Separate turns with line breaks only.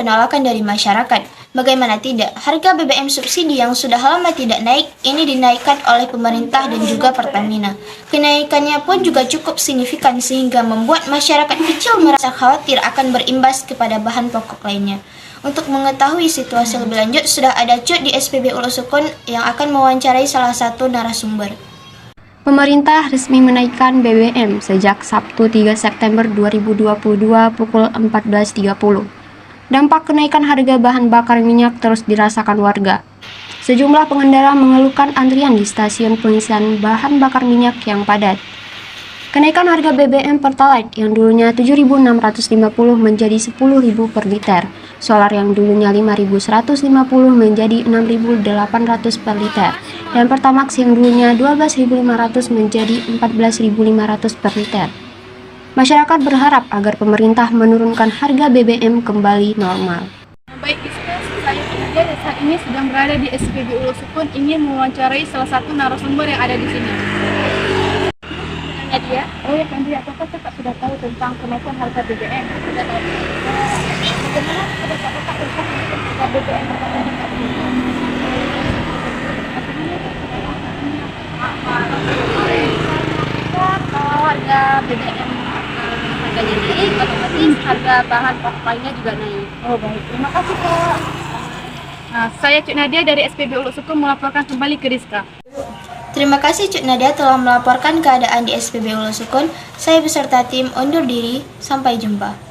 penolakan dari masyarakat. Bagaimana tidak, harga BBM subsidi yang sudah lama tidak naik, ini dinaikkan oleh pemerintah dan juga Pertamina. Kenaikannya pun juga cukup signifikan sehingga membuat masyarakat kecil merasa khawatir akan berimbas kepada bahan pokok lainnya. Untuk mengetahui situasi lebih lanjut, sudah ada Cut di SPBU Sukun yang akan mewawancarai salah satu narasumber.
Pemerintah resmi menaikkan BBM sejak Sabtu 3 September 2022 pukul 14.30. Dampak kenaikan harga bahan bakar minyak terus dirasakan warga. Sejumlah pengendara mengeluhkan antrian di stasiun pengisian bahan bakar minyak yang padat. Kenaikan harga BBM Pertalite yang dulunya 7.650 menjadi 10.000 per liter, solar yang dulunya 5.150 menjadi 6.800 per liter, dan Pertamax yang dulunya 12.500 menjadi 14.500 per liter. Masyarakat berharap agar pemerintah menurunkan harga BBM kembali normal.
Baik, saya Nadia dan saat ini sedang berada di SPBU Sukun ingin mewawancarai salah satu narasumber yang ada di sini. Nadia, Nadia, apakah Kakak sudah tahu tentang kenaikan harga BBM? Sudah tahu. Bagaimana pendapat Kakak tentang harga BBM Kalau harga BBM harganya naik, otomatis harga bahan pokok lainnya juga naik. Oh baik, terima kasih Kak. Nah, saya Cuk Nadia dari SPBU Sukun melaporkan kembali ke Rizka.
Terima kasih Cuk Nadia telah melaporkan keadaan di SPBU Sukun. Saya beserta tim undur diri, sampai jumpa.